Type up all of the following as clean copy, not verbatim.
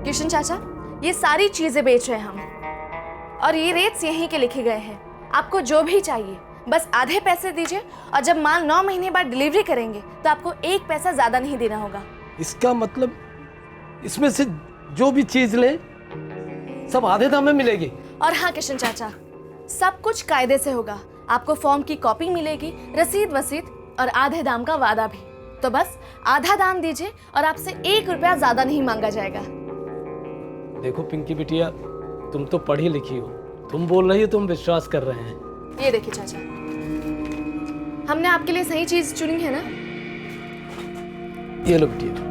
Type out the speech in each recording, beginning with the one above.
किशन चाचा, ये सारी चीजें बेच रहे हैं हम और ये रेट्स यहीं के लिखे गए हैं। आपको जो भी चाहिए बस आधे पैसे दीजिए और जब माल 9 महीने बाद डिलीवरी करेंगे तो आपको 1 पैसा ज्यादा नहीं देना होगा। इसका मतलब इसमें से जो भी चीज ले सब आधे दाम में मिलेगी? और हाँ किशन चाचा, सब कुछ कायदे से होगा। आपको फॉर्म की कॉपी मिलेगी, रसीद वसीद और आधे दाम का वादा भी। तो बस आधा दाम दीजिए और आपसे 1 रुपया ज्यादा नहीं मांगा जाएगा। देखो पिंकी बिटिया, तुम तो पढ़ी लिखी हो, तुम बोल रही हो, तुम विश्वास कर रहे हैं। ये देखिए चाचा, हमने आपके लिए सही चीज चुनी है ना। ये लो बिटिया।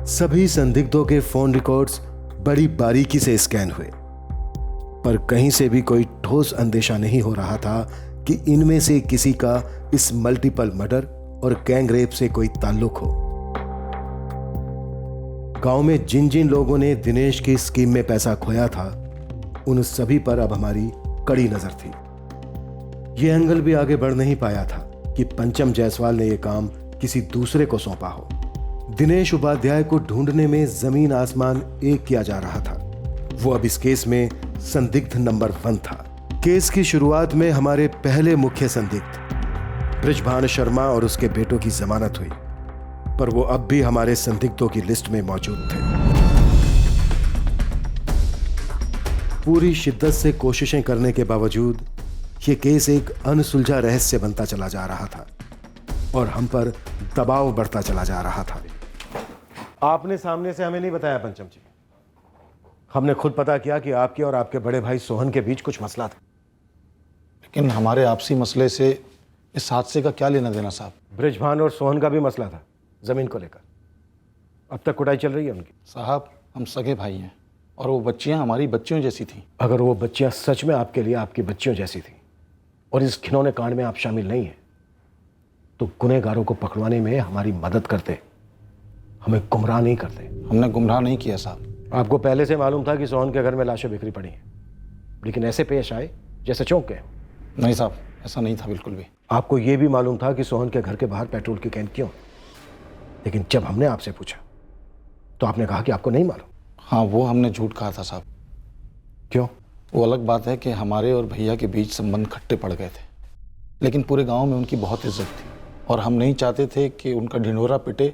सभी संदिग्धों के फोन रिकॉर्ड्स बड़ी बारीकी से स्कैन हुए, पर कहीं से भी कोई ठोस अंदेशा नहीं हो रहा था कि इनमें से किसी का इस मल्टीपल मर्डर और गैंग रेप से कोई ताल्लुक हो। गांव में जिन जिन लोगों ने दिनेश की स्कीम में पैसा खोया था, उन सभी पर अब हमारी कड़ी नजर थी। यह एंगल भी आगे बढ़ नहीं पाया था कि पंचम जायसवाल ने यह काम किसी दूसरे को सौंपा हो। दिनेश उपाध्याय को ढूंढने में जमीन आसमान एक किया जा रहा था। वो अब इस केस में संदिग्ध नंबर 1 था। केस की शुरुआत में हमारे पहले मुख्य संदिग्ध बृजभान शर्मा और उसके बेटों की जमानत हुई, पर वो अब भी हमारे संदिग्धों की लिस्ट में मौजूद थे। पूरी शिद्दत से कोशिशें करने के बावजूद यह केस एक अनसुलझा रहस्य बनता चला जा रहा था और हम पर दबाव बढ़ता चला जा रहा था। आपने सामने से हमें नहीं बताया पंचम जी। हमने खुद पता किया कि आपके और आपके बड़े भाई सोहन के बीच कुछ मसला था। लेकिन हमारे आपसी मसले से इस हादसे का क्या लेना देना साहब? बृजभान और सोहन का भी मसला था जमीन को लेकर। अब तक कुटाई चल रही है उनकी। साहब, हम सगे भाई हैं और वो बच्चियां हमारी बच्चियों जैसी थीं। अगर वो बच्चियां सच में आपके लिए आपकी बच्चियों जैसी थी और इस घिनौने कांड में आप शामिल नहीं हैं, तो गुनहगारों को पकड़वाने में हमारी मदद करते, हमें गुमराह नहीं करते। हमने गुमराह नहीं किया साहब। आपको पहले से मालूम था कि सोहन के घर में लाशें बिखरी पड़ी हैं, लेकिन ऐसे पेश आए जैसे चौंक गए। नहीं साहब, ऐसा नहीं था बिल्कुल भी। आपको यह भी मालूम था कि सोहन के घर के बाहर पेट्रोल की कैन क्यों, लेकिन जब हमने आपसे पूछा तो आपने कहा कि आपको नहीं मालूम। हाँ, वो हमने झूठ कहा था साहब। क्यों? वो अलग बात है कि हमारे और भैया के बीच संबंध खट्टे पड़ गए थे, लेकिन पूरे गांव में उनकी बहुत इज्जत थी और हम नहीं चाहते थे कि उनका ढिंढोरा पिटे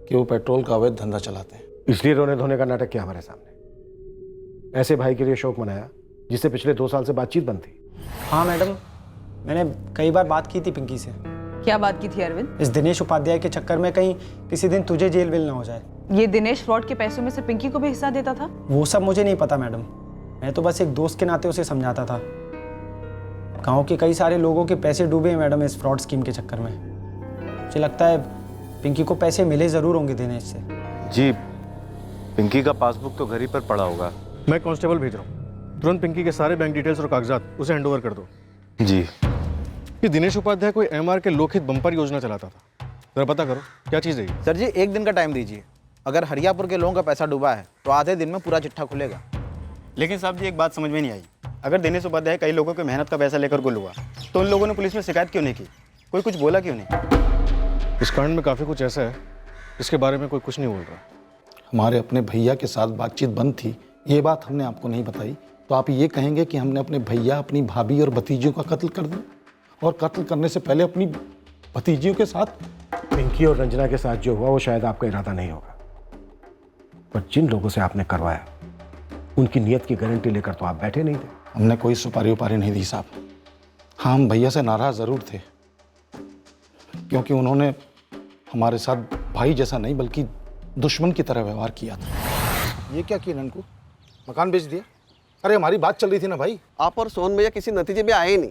कि वो पेट्रोल का अवैध धंधा चलाते हैं। इसलिए रोने धोने का नाटक किया हमारे सामने। ऐसे भाई के लिए शोक मनाया जिससे पिछले 2 साल से बातचीत बंद थी। हाँ मैडम, मैंने कई बार बात की थी पिंकी से। क्या बात की थी अरविंद? इस दिनेश उपाध्याय के चक्कर में कहीं किसी दिन तुझे जेल वेल ना हो जाए। ये दिनेश फ्रॉड के पैसों में से पिंकी को भी हिस्सा देता था? वो सब मुझे नहीं पता मैडम, मैं तो बस एक दोस्त के नाते उसे समझाता था। गांव के कई सारे लोगों के पैसे डूबे हैं मैडम इस फ्रॉड स्कीम के चक्कर में। मुझे लगता है पिंकी को पैसे मिले ज़रूर होंगे दिनेश से। जी, पिंकी का पासबुक तो घर ही पर पड़ा होगा। मैं कांस्टेबल भेज रहा हूँ, तुरंत पिंकी के सारे बैंक डिटेल्स और कागजात उसे हैंडओवर कर दो। जी। ये दिनेश उपाध्याय कोई एमआर के लोकहित बम्पर योजना चलाता था, जरा पता करो क्या चीज़ है ये। सर जी, 1 दिन का टाइम दीजिए। अगर हरियापुर के लोगों का पैसा डूबा है तो आधे दिन में पूरा चिट्ठा खुलेगा। लेकिन साहब जी, एक बात समझ में नहीं आई। अगर दिनेश उपाध्याय कई लोगों की मेहनत का पैसा लेकर गुल हुआ तो उन लोगों ने पुलिस में शिकायत क्यों नहीं की? कोई कुछ बोला क्यों नहीं? इस कांड में काफ़ी कुछ ऐसा है जिसके बारे में कोई कुछ नहीं बोल रहा। हमारे अपने भैया के साथ बातचीत बंद थी, ये बात हमने आपको नहीं बताई, तो आप ये कहेंगे कि हमने अपने भैया, अपनी भाभी और भतीजियों का कत्ल कर दिया, और कत्ल करने से पहले अपनी भतीजियों के साथ। पिंकी और रंजना के साथ जो हुआ वो शायद आपका इरादा नहीं होगा, पर जिन लोगों से आपने करवाया उनकी नीयत की गारंटी लेकर तो आप बैठे नहीं थे। हमने कोई सुपारी उपारी नहीं दी साहब। हाँ, हम भैया से नाराज ज़रूर थे, क्योंकि उन्होंने हमारे साथ भाई जैसा नहीं बल्कि दुश्मन की तरह व्यवहार किया था। ये क्या किया ननकू? मकान बेच दिया? अरे हमारी बात चल रही थी ना भाई। आप और सोहन भैया किसी नतीजे पे आए ही नहीं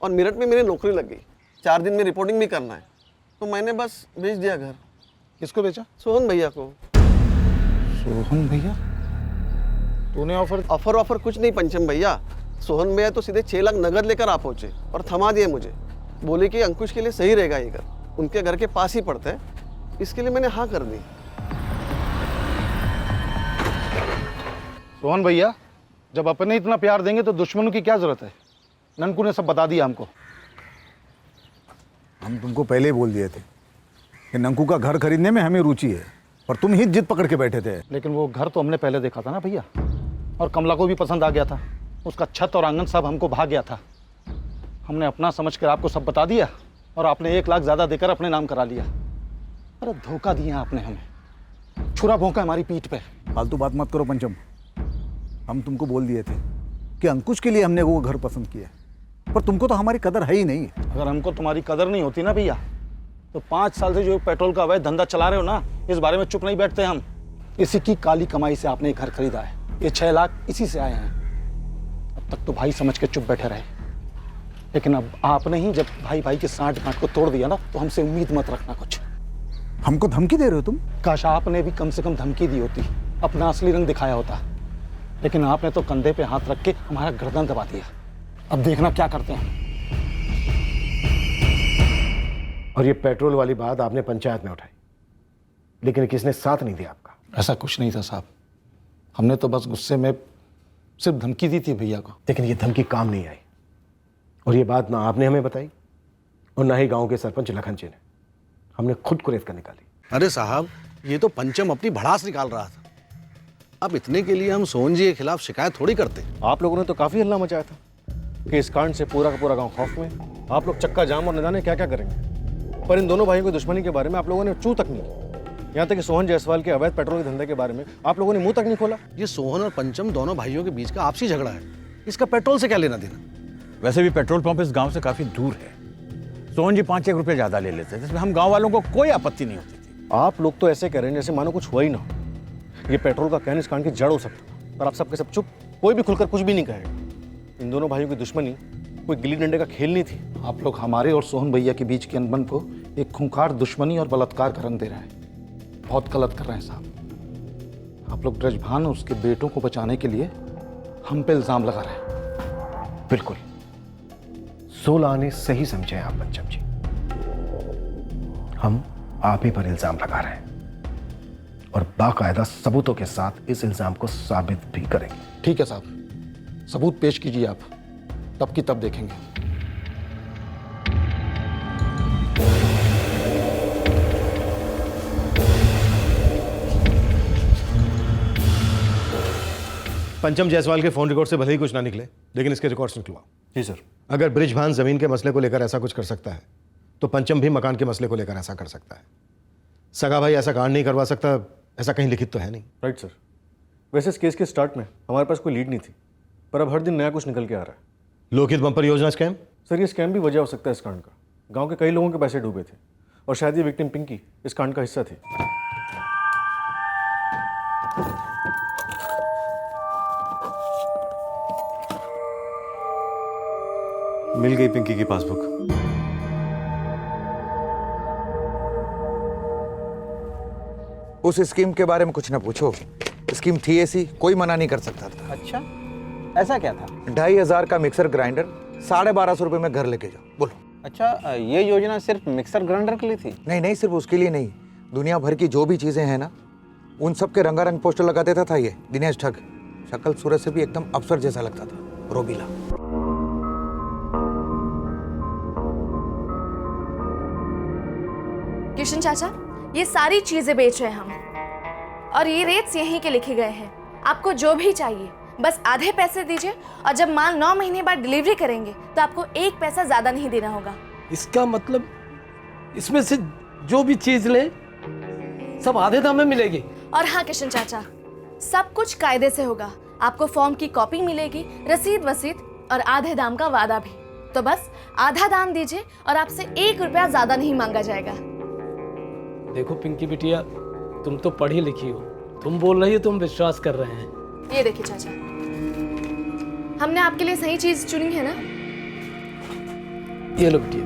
और मेरठ में मेरी नौकरी लग गई। 4 दिन में रिपोर्टिंग भी करना है, तो मैंने बस बेच दिया घर। किसको बेचा? सोहन भैया को। सोहन भैया? तूने ऑफर कुछ नहीं पंचम भैया। सोहन भैया तो सीधे 6 लाख नगद लेकर आ पहुंचे और थमा दिए मुझे। बोले कि अंकुश के लिए सही रहेगा ये घर, उनके घर के पास ही पड़ता है, इसके लिए मैंने हाँ कर दी। सोहन भैया, जब अपने इतना प्यार देंगे तो दुश्मनों की क्या जरूरत है? ननकू ने सब बता दिया हमको। हम तुमको पहले ही बोल दिए थे कि नंकू का घर खरीदने में हमें रुचि है, और तुम ही जिद पकड़ के बैठे थे। लेकिन वो घर तो हमने पहले देखा था ना भैया, और कमला को भी पसंद आ गया था। उसका छत और आंगन सब हमको भाग गया था। हमने अपना समझ कर आपको सब बता दिया, और आपने 1 लाख ज़्यादा देकर अपने नाम करा लिया। अरे धोखा दिया आपने हमें, छुरा भोंका हमारी पीठ पे। फालतू बात मत करो पंचम। हम तुमको बोल दिए थे कि अंकुश के लिए हमने वो घर पसंद किया, पर तुमको तो हमारी कदर है ही नहीं। अगर हमको तुम्हारी कदर नहीं होती ना भैया, तो 5 साल से जो पेट्रोल का अवैध धंधा चला रहे हो ना, इस बारे में चुप नहीं बैठते हम। इसी की काली कमाई से आपने घर खरीदा है। ये 6 लाख इसी से आए हैं। अब तक तो भाई समझ के चुप बैठे रहे, लेकिन अब आपने ही जब भाई भाई के साठ गांठ को तोड़ दिया ना, तो हमसे उम्मीद मत रखना कुछ। हमको धमकी दे रहे हो तुम? काश आपने भी कम से कम धमकी दी होती, अपना असली रंग दिखाया होता। लेकिन आपने तो कंधे पे हाथ रख के हमारा गर्दन दबा दिया। अब देखना क्या करते हैं। और ये पेट्रोल वाली बात आपने पंचायत में उठाई, लेकिन किसने साथ नहीं दिया आपका? ऐसा कुछ नहीं था साहब, हमने तो बस गुस्से में सिर्फ धमकी दी थी भैया को। लेकिन ये धमकी काम नहीं आई, और ये बात ना आपने हमें बताई और ना ही गांव के सरपंच लखन जी ने। हमने खुद कुरेद कर निकाली। अरे साहब, ये तो पंचम अपनी भड़ास निकाल रहा था। अब इतने के लिए हम सोहन जी के खिलाफ शिकायत थोड़ी करते। आप लोगों ने तो काफ़ी हल्ला मचाया था कि इस कांड से पूरा का पूरा गांव खौफ में। आप लोग चक्का जाम और न जाने क्या क्या करेंगे, पर इन दोनों भाइयों की दुश्मनी के बारे में आप लोगों ने चू तक नहीं की। यहाँ तक कि सोहन जायसवाल के अवैध पेट्रोल के धंधे के बारे में आप लोगों ने मुंह तक नहीं खोला। ये सोहन और पंचम दोनों भाइयों के बीच का आपसी झगड़ा है, इसका पेट्रोल से क्या लेना देना? वैसे भी पेट्रोल पंप इस गांव से काफी दूर है। सोहन जी 5-1 रुपये ज्यादा ले लेते, जिसमें हम गांव वालों को कोई आपत्ति नहीं होती थी। आप लोग तो ऐसे कह रहे हैं जैसे मानो कुछ हुआ ही ना हो। ये पेट्रोल का कहने इस कांड की जड़ हो सकता है, पर आप सबके सब चुप, कोई भी खुलकर कुछ भी नहीं कहेगा। इन दोनों भाइयों की दुश्मनी कोई गिल्ली डंडे का खेल नहीं थी। आप लोग हमारे और सोहन भैया के बीच के अनबन को एक खूंखार दुश्मनी और बलात्कार का रंग दे रहे हैं। बहुत गलत कर रहे हैं साहब। आप लोग ब्रजभान और उसके बेटों को बचाने के लिए हम पे इल्जाम लगा रहे हैं। बिल्कुल 16 आने सही समझे आप पंचम जी। हम आप ही पर इल्जाम लगा रहे हैं और बाकायदा सबूतों के साथ इस इल्जाम को साबित भी करेंगे। ठीक है साहब, सबूत पेश कीजिए आप, तब की तब देखेंगे। पंचम जायसवाल के फोन रिकॉर्ड से भले ही कुछ ना निकले, लेकिन इसके रिकॉर्ड्स निकलवाओ। जी सर। अगर ब्रिजभान जमीन के मसले को लेकर ऐसा कुछ कर सकता है, तो पंचम भी मकान के मसले को लेकर ऐसा कर सकता है। सगा भाई ऐसा कांड नहीं करवा सकता, ऐसा कहीं लिखित तो है नहीं। Right sir. वैसे इस केस के स्टार्ट में हमारे पास कोई लीड नहीं थी, पर अब हर दिन नया कुछ निकल के आ रहा है। लोकहित बम्पर योजना स्कैम? सर, ये स्कैम भी वजह हो सकता है इस कांड का। गांव के कई लोगों के पैसे डूबे थे, और शायद ये विक्टिम पिंकी इस कांड का हिस्सा थी। मिल गई पिंकी की पासबुक। उस स्कीम के बारे में कुछ ना पूछो। स्कीम थी ऐसी, कोई मना नहीं कर सकता था। अच्छा, ऐसा क्या था? 2500 का मिक्सर ग्राइंडर, 1250 रुपए में घर लेके जाओ। बोलो। अच्छा, ये योजना सिर्फ मिक्सर ग्राइंडर के लिए थी? नहीं नहीं, सिर्फ उसके लिए नहीं, दुनिया भर की जो भी चीजें हैं ना, उन सब के रंगारंग पोस्टर लगा देता था ये दिनेश ठग। शक्ल सूरत से भी एकदम अफसर जैसा लगता था, रोबीला। किशन चाचा, ये सारी चीजें बेच रहे हैं हम, और ये रेट्स यहीं के लिखे गए हैं। आपको जो भी चाहिए बस आधे पैसे दीजिए, और जब माल 9 महीने बाद डिलीवरी करेंगे तो आपको 1 पैसा ज्यादा नहीं देना होगा। इसका मतलब इसमें से जो भी चीज ले सब आधे दाम में मिलेगी? और हाँ किशन चाचा, सब कुछ कायदे से होगा। आपको फॉर्म की कॉपी मिलेगी, रसीद वसीद और आधे दाम का वादा भी। तो बस आधा दाम दीजिए और आपसे 1 रुपया ज्यादा नहीं मांगा जाएगा। देखो पिंकी बिटिया, तुम तो पढ़ी लिखी हो, तुम बोल रही हो, तुम विश्वास कर रहे हैं। ये देखिए चाचा, हमने आपके लिए सही चीज चुनी है ना। ये लो बिटिया।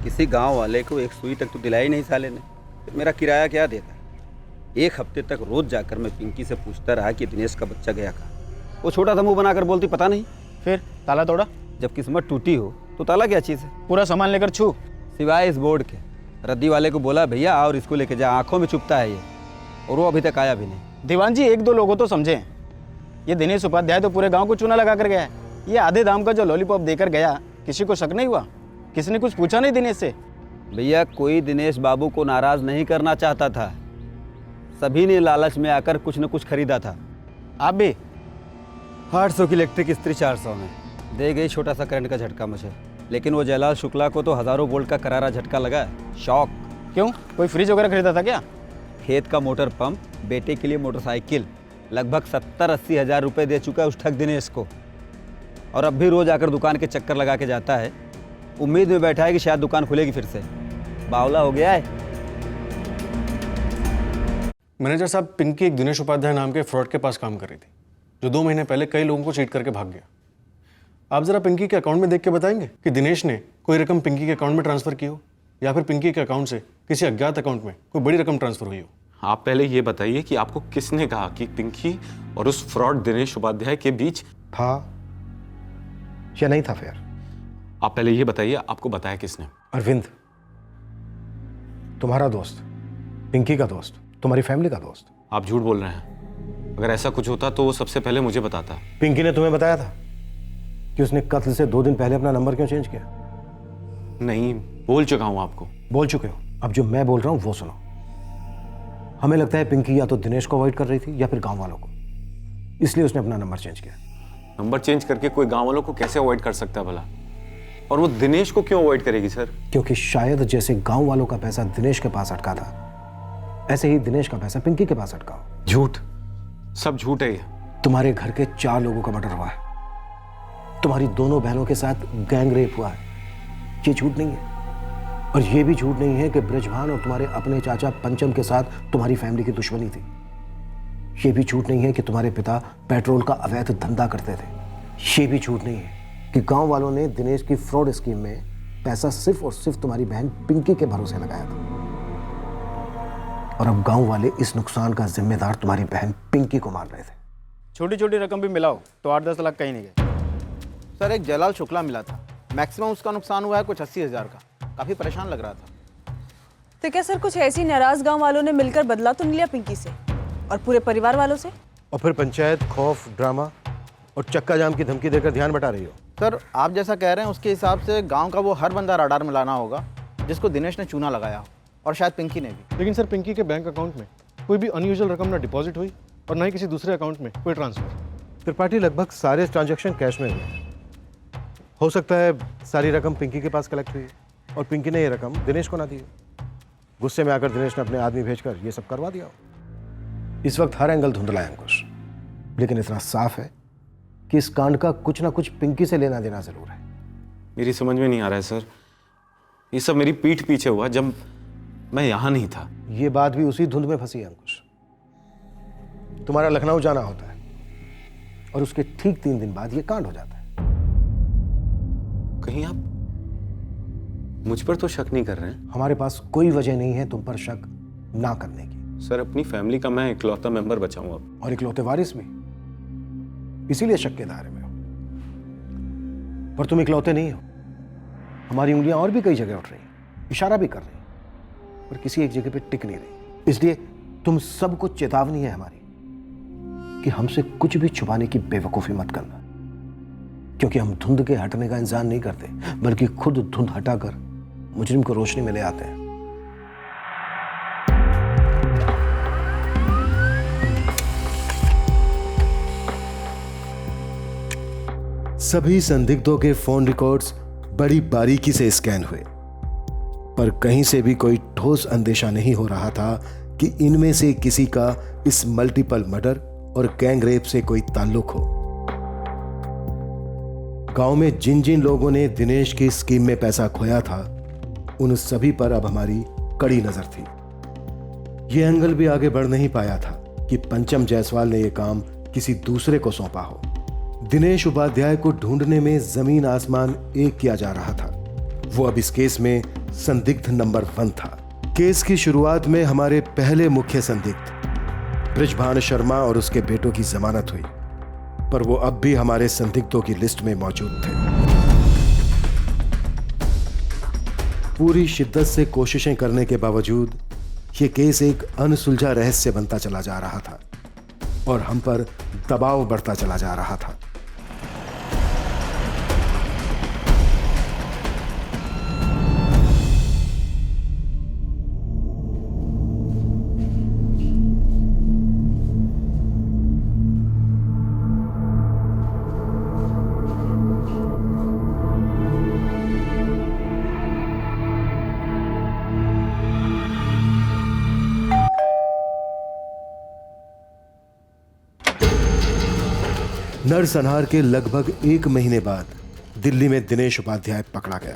किसी गांव वाले को एक सुई तक तो दिलाई नहीं साले ने, तो मेरा किराया क्या देता? 1 हफ्ते तक रोज जाकर मैं पिंकी से पूछता रहा कि दिनेश का बच्चा गया कहाँ। वो छोटा सा मुंह बनाकर बोलती पता नहीं। फिर ताला तोड़ा? जब किस्मत टूटी हो तो ताला क्या चीज़ है? पूरा सामान लेकर छू। सिवाय इस बोर्ड के। रद्दी वाले को बोला भैया और इसको लेके जा, आंखों में चुभता है ये, और वो अभी तक आया भी नहीं। दीवान जी, 1-2 लोगों तो समझे, ये दिनेश उपाध्याय तो पूरे गांव को चूना लगा कर गया है। ये आधे दाम का जो लॉलीपॉप देकर गया, किसी को शक नहीं हुआ? किसी ने कुछ पूछा नहीं दिनेश से? भैया कोई दिनेश बाबू को नाराज नहीं करना चाहता था, सभी ने लालच में आकर कुछ न कुछ खरीदा था। आप भी? 800 की इलेक्ट्रिक इस्त्री 400 में दे गई, छोटा सा करंट का झटका मुझे, लेकिन वो जयलाल शुक्ला को तो हजारों वोल्ट का करारा झटका लगा है। शॉक। क्यों, कोई फ्रिज वगैरह खरीदा था क्या? खेत का मोटर पंप, बेटे के लिए मोटरसाइकिल, लगभग 70-80 हज़ार रुपये दे चुका है उस ठग दिनेश को, और अब भी रोज आकर दुकान के चक्कर लगा के जाता है। उम्मीद में बैठा है कि शायद दुकान खुलेगी फिर से। बावला हो गया है। मैनेजर साहब, पिंकी एक दिनेश उपाध्याय नाम के फ्रॉड के पास काम कर रही थी, जो 2 महीने पहले कई लोगों को चीट करके भाग गया। आप जरा पिंकी के अकाउंट में देख के बताएंगे कि दिनेश ने कोई रकम पिंकी के अकाउंट में ट्रांसफर की हो, या फिर पिंकी के अकाउंट से किसी अज्ञात अकाउंट में कोई बड़ी रकम ट्रांसफर हुई हो। आप पहले ये बताइए कि आपको किसने कहा कि पिंकी और उस फ्रॉड दिनेश उपाध्याय के बीच था या नहीं था फेयर? आप पहले ये बताइए, आपको बताया किसने? अरविंद, तुम्हारा दोस्त, पिंकी का दोस्त, तुम्हारी फैमिली का दोस्त। आप झूठ बोल रहे हैं। अगर ऐसा कुछ होता तो वो सबसे पहले मुझे बताता। पिंकी ने तुम्हें बताया था कि उसने कत्ल से 2 दिन पहले अपना नंबर क्यों चेंज किया? नहीं, बोल चुका हूं आपको। बोल चुके हो। अब जो मैं बोल रहा हूं वो सुनो। हमें लगता है पिंकी या तो दिनेश को अवॉइड कर रही थी या फिर गांव वालों को, इसलिए उसने अपना नंबर चेंज किया। नंबर चेंज करके कोई गांव वालों को कैसे अवॉइड कर सकता है भला? और वो दिनेश को क्यों अवॉइड करेगी सर? क्योंकि शायद जैसे गांव वालों का पैसा दिनेश के पास अटका था, ऐसे ही दिनेश का पैसा पिंकी के पास अटका हो। झूठ, सब झूठ है ये। तुम्हारे घर के 4 लोगों का मर्डर हुआ है, तुम्हारी दोनों बहनों के साथ गैंग रेप हुआ है, ये झूठ नहीं है। और ये भी झूठ नहीं है कि ब्रजभान और तुम्हारे अपने चाचा पंचम के साथ तुम्हारी फैमिली की दुश्मनी थी। ये भी झूठ नहीं है कि तुम्हारे पिता पेट्रोल का अवैध धंधा करते थे। ये भी झूठ नहीं है कि गांव वालों ने दिनेश की फ्रॉड स्कीम में पैसा सिर्फ और सिर्फ तुम्हारी बहन पिंकी के भरोसे लगाया था, और अब गांव वाले इस नुकसान का जिम्मेदार तुम्हारी बहन पिंकी को मान रहे थे। छोटी छोटी रकम भी मिलाओ तो 8-10 लाख कहीं नहीं गए। सर, एक जयलाल शुक्ला मिला था, मैक्सिमम उसका नुकसान हुआ है कुछ 80 हज़ार का। काफ़ी परेशान लग रहा था। तो क्या सर कुछ ऐसी नाराज गांव वालों ने मिलकर बदला तो नहीं लिया पिंकी से और पूरे परिवार वालों से? और फिर पंचायत खौफ, ड्रामा और चक्का जाम की धमकी देकर ध्यान बटा रही हो। सर, आप जैसा कह रहे हैं उसके हिसाब से गांव का वो हर बंदा रडार में लाना होगा जिसको दिनेश ने चूना लगाया हो, और शायद पिंकी ने भी। लेकिन सर, पिंकी के बैंक अकाउंट में कोई भी अनयूजुअल रकम ना डिपॉजिट हुई और ना ही किसी दूसरे अकाउंट में कोई ट्रांसफर। त्रिपाठी, लगभग सारे ट्रांजैक्शन कैश में हुए। हो सकता है सारी रकम पिंकी के पास कलेक्ट हुई और पिंकी ने ये रकम दिनेश को ना दी। गुस्से में आकर दिनेश ने अपने आदमी भेजकर ये सब करवा दिया। इस वक्त हर एंगल धुंधला है अंकुश, लेकिन इतना साफ है कि इस कांड का कुछ ना कुछ पिंकी से लेना देना जरूर है। मेरी समझ में नहीं आ रहा है सर, ये सब मेरी पीठ पीछे हुआ जब मैं यहां नहीं था। ये बात भी उसी धुंध में फंसी है अंकुश। तुम्हारा लखनऊ जाना होता है और उसके ठीक 3 दिन बाद ये कांड हो जाता है। कहीं आप मुझ पर तो शक नहीं कर रहे हैं? हमारे पास कोई वजह नहीं है तुम पर शक ना करने की। सर, अपनी फैमिली का मैं इकलौता मेंबर बचा हूं अब, और इकलौते वारिस भी, इसीलिए शक के दायरे में हो। पर तुम इकलौते नहीं हो। हमारी उंगलियां और भी कई जगह उठ रही हैं, इशारा भी कर रही हैं, पर किसी एक जगह पे टिक नहीं रही। इसलिए तुम सबको चेतावनी है हमारी कि हमसे कुछ भी छुपाने की बेवकूफी मत करना, क्योंकि हम धुंध के हटने का इंतजार नहीं करते, बल्कि खुद धुंध हटाकर मुजरिम को रोशनी में ले आते हैं। सभी संदिग्धों के फोन रिकॉर्ड्स बड़ी बारीकी से स्कैन हुए, पर कहीं से भी कोई ठोस अंदेशा नहीं हो रहा था कि इनमें से किसी का इस मल्टीपल मर्डर और गैंग रेप से कोई ताल्लुक हो। गांव में जिन जिन लोगों ने दिनेश की स्कीम में पैसा खोया था, उन सभी पर अब हमारी कड़ी नजर थी। यह एंगल भी आगे बढ़ नहीं पाया था कि पंचम जायसवाल ने यह काम किसी दूसरे को सौंपा हो। दिनेश उपाध्याय को ढूंढने में जमीन आसमान एक किया जा रहा था। वो अब इस केस में संदिग्ध नंबर 1 था। केस की शुरुआत में हमारे पहले मुख्य संदिग्ध ब्रजभान शर्मा और उसके बेटों की जमानत हुई, पर वो अब भी हमारे संदिग्धों की लिस्ट में मौजूद थे। पूरी शिद्दत से कोशिशें करने के बावजूद ये केस एक अनसुलझा रहस्य बनता चला जा रहा था। और हम पर दबाव बढ़ता चला जा रहा था। नरसंहार के लगभग 1 महीने बाद दिल्ली में दिनेश उपाध्याय पकड़ा गया,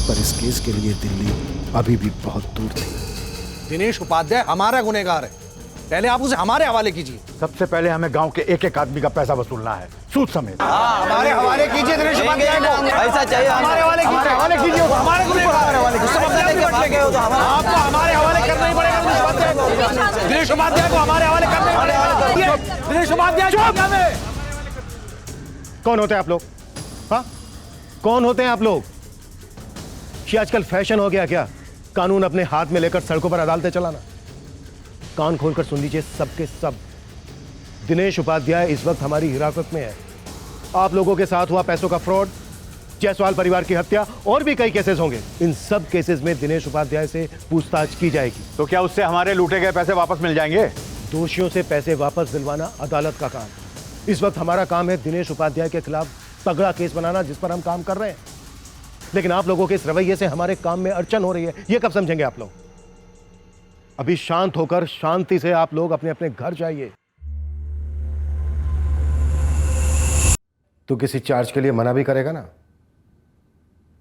पर इस केस के लिए दिल्ली अभी भी बहुत दूर थी। दिनेश उपाध्याय हमारा गुनहगार है, पहले आप उसे हमारे हवाले कीजिए। सबसे पहले हमें गांव के एक एक आदमी का पैसा वसूलना है, सूद समेत। हमारे हवाले कीजिए दिनेश उपाध्याय को। ऐसा चाहिए हमारे हवाले कीजिए, हवाले कीजिए, हमारे गुनहगार हवाले आपको हमारे हवाले करना ही पड़ेगा। दिनेश उपाध्याय को हमारे हवाले करना ही पड़ेगा। दिनेश उपाध्याय कौन होते हैं आप लोग? हाँ, कौन होते हैं आप लोग? ये आजकल फैशन हो गया क्या, कानून अपने हाथ में लेकर सड़कों पर अदालतें चलाना? कान खोलकर सुन लीजिए सबके सब, दिनेश उपाध्याय इस वक्त हमारी हिरासत में है। आप लोगों के साथ हुआ पैसों का फ्रॉड, जायसवाल परिवार की हत्या और भी कई केसेस होंगे। इन सब केसेस में दिनेश उपाध्याय से पूछताछ की जाएगी। तो क्या उससे हमारे लूटे गए पैसे वापस मिल जाएंगे? दोषियों से पैसे वापस दिलवाना अदालत का काम। इस वक्त हमारा काम है दिनेश उपाध्याय के खिलाफ तगड़ा केस बनाना, जिस पर हम काम कर रहे हैं। लेकिन आप लोगों के इस रवैये से हमारे काम में अड़चन हो रही है, ये कब समझेंगे आप लोग? अभी शांत होकर शांति से आप लोग अपने अपने घर जाइए। तू किसी चार्ज के लिए मना भी करेगा ना,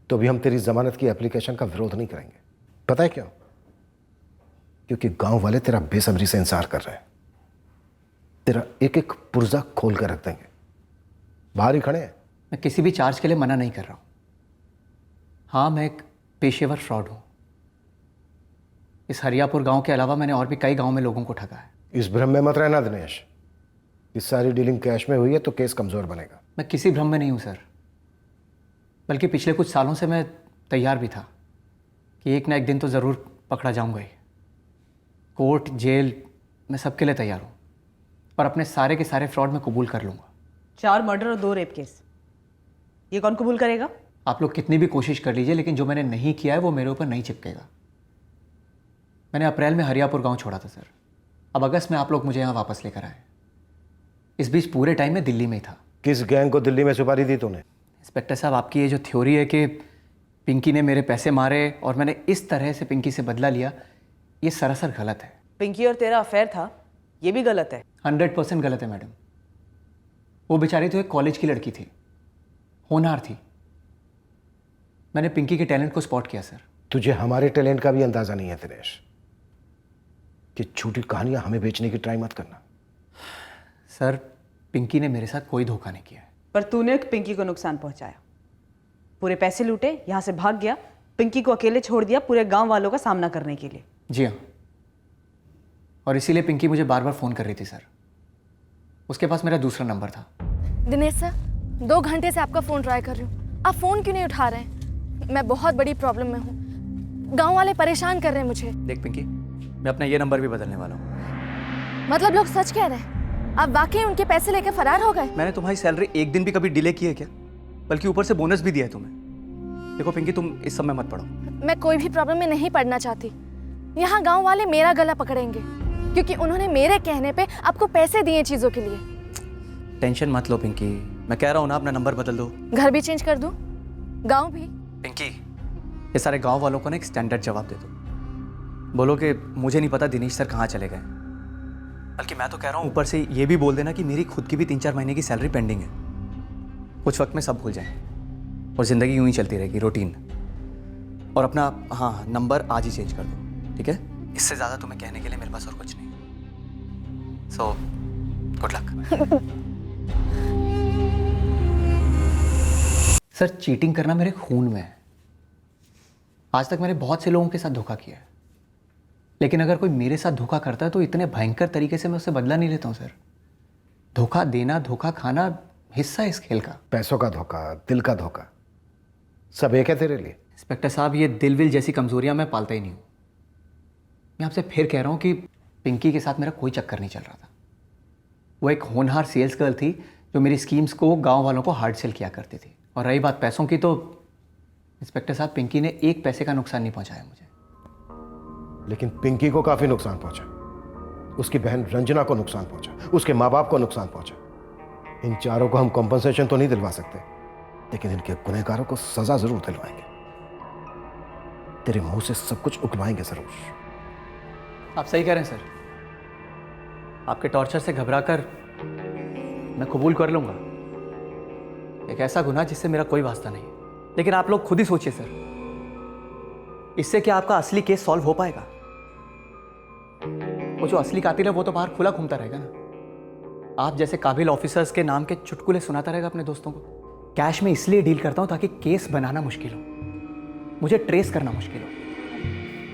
तो भी हम तेरी जमानत की एप्लीकेशन का विरोध नहीं करेंगे। पता है क्यों? क्योंकि गांव वाले तेरा बेसब्री से इंतजार कर रहे हैं। तेरा एक एक पुर्जा खोल कर रख देंगे। बाहर ही खड़े हैं। मैं किसी भी चार्ज के लिए मना नहीं कर रहा हूं। हाँ, मैं एक पेशेवर फ्रॉड हूं। इस हरियापुर गांव के अलावा मैंने और भी कई गांव में लोगों को ठगा है। इस भ्रम में मत रहना दिनेश। इस सारी डीलिंग कैश में हुई है तो केस कमजोर बनेगा। मैं किसी भ्रम में नहीं हूं सर, बल्कि पिछले कुछ सालों से मैं तैयार भी था कि एक ना एक दिन तो ज़रूर पकड़ा जाऊंगा ही। कोर्ट, जेल, मैं सबके लिए तैयार हूँ और अपने सारे के सारे फ्रॉड में कबूल कर लूँगा। 4 मर्डर और 2 रेप केस, ये कौन कबूल करेगा? आप लोग कितनी भी कोशिश कर लीजिए, लेकिन जो मैंने नहीं किया है वो मेरे ऊपर नहीं चिपकेगा। मैंने अप्रैल में हरियापुर गांव छोड़ा था सर। अब अगस्त में आप लोग मुझे यहाँ वापस लेकर आए। इस बीच पूरे टाइम में दिल्ली में ही था। किस गैंग को दिल्ली में सुपारी दी तूने? इंस्पेक्टर साहब, आपकी ये जो थ्योरी है कि पिंकी ने मेरे पैसे मारे और मैंने इस तरह से पिंकी से बदला लिया, ये सरासर गलत है। पिंकी और तेरा अफेयर था, ये भी गलत है। 100% गलत है मैडम। वो बेचारी तो एक कॉलेज की लड़की थी, होनहार थी। मैंने पिंकी के टैलेंट को स्पॉट किया सर। तुझे हमारे टैलेंट का भी अंदाजा नहीं है दिनेश, कि झूठी कहानियां हमें बेचने की ट्राई मत करना। सर, पिंकी ने मेरे साथ कोई धोखा नहीं किया है। पर तूने पिंकी को नुकसान पहुंचाया, पूरे पैसे लूटे, यहां से भाग गया, पिंकी को अकेले छोड़ दिया पूरे गांव वालों का सामना करने के लिए। जी हाँ, और इसीलिए पिंकी मुझे बार बार फ़ोन कर रही थी सर। उसके पास मेरा दूसरा नंबर था। दिनेश सर, 2 घंटे से आपका फ़ोन ट्राई कर रही हूँ, आप फ़ोन क्यों नहीं उठा रहे हैं? मैं बहुत बड़ी प्रॉब्लम में हूँ, गांव वाले परेशान कर रहे हैं मुझे। देख पिंकी, मैं अपना ये नंबर भी बदलने वाला हूँ। मतलब लोग सच कह रहे हैं? आप वाकई उनके पैसे लेकर फरार हो गए? मैंने तुम्हारी सैलरी एक दिन भी कभी डिले की है क्या? बल्कि ऊपर से बोनस भी दिया है तुम्हें। देखो पिंकी, तुम इस सब में मत पड़ो। मैं कोई भी प्रॉब्लम में नहीं पड़ना चाहती। यहाँ गांव वाले मेरा गला पकड़ेंगे, क्योंकि उन्होंने मेरे कहने पे आपको पैसे दिए चीज़ों के लिए। टेंशन मत लो पिंकी, मैं कह रहा हूँ ना, अपना नंबर बदल दो। घर भी चेंज कर दूँ, गाँव भी? पिंकी, ये सारे गाँव वालों को ना एक स्टैंडर्ड जवाब दे दो। बोलो कि मुझे नहीं पता दिनेश सर कहाँ चले गए। बल्कि मैं तो कह रहा हूँ ऊपर से ये भी बोल देना कि मेरी खुद की भी 3-4 महीने की सैलरी पेंडिंग है। कुछ वक्त में सब भूल जाएं और ज़िंदगी यूं ही चलती रहेगी, रूटीन। और अपना हाँ नंबर आज ही चेंज कर दो, ठीक है? इससे ज़्यादा तुम्हें कहने के लिए मेरे पास और कुछ नहीं। So good luck. Sir, cheating करना मेरे खून में है। आज तक मैंने बहुत से लोगों के साथ धोखा किया है, लेकिन अगर कोई मेरे साथ धोखा करता है तो इतने भयंकर तरीके से मैं उससे बदला नहीं लेता हूँ सर। धोखा देना, धोखा खाना हिस्सा है इस खेल का। पैसों का धोखा, दिल का धोखा, सब एक है तेरे लिए। इंस्पेक्टर साहब, ये दिल विल जैसी कमजोरियां मैं पालता ही नहीं हूँ। मैं आपसे फिर कह रहा हूँ कि पिंकी के साथ मेरा कोई चक्कर नहीं चल रहा था। वो एक होनहार सेल्स गर्ल थी जो मेरी स्कीम्स को गांव वालों को हार्ड सेल किया करती थी। और रही बात पैसों की, तो इंस्पेक्टर साहब पिंकी ने एक पैसे का नुकसान नहीं पहुंचाया मुझे। लेकिन पिंकी को काफी नुकसान पहुंचा, उसकी बहन रंजना को नुकसान पहुंचा, उसके माँ बाप को नुकसान पहुंचा। इन चारों को हम कॉम्पनसेशन तो नहीं दिलवा सकते, लेकिन इनके गुनहगारों को सजा जरूर दिलवाएंगे। तेरे मुंह से सब कुछ उगलवाएंगे जरूर। आप सही कह रहे हैं सर। आपके टॉर्चर से घबराकर मैं कबूल कर लूंगा एक ऐसा गुनाह जिससे मेरा कोई वास्ता नहीं है। लेकिन आप लोग खुद ही सोचिए सर, इससे क्या आपका असली केस सॉल्व हो पाएगा? वो जो असली कातिल है वो तो बाहर खुला घूमता रहेगा ना। आप जैसे काबिल ऑफिसर्स के नाम के चुटकुले सुनाता रहेगा अपने दोस्तों को। कैश में इसलिए डील करता हूं ताकि केस बनाना मुश्किल हो, मुझे ट्रेस करना मुश्किल हो।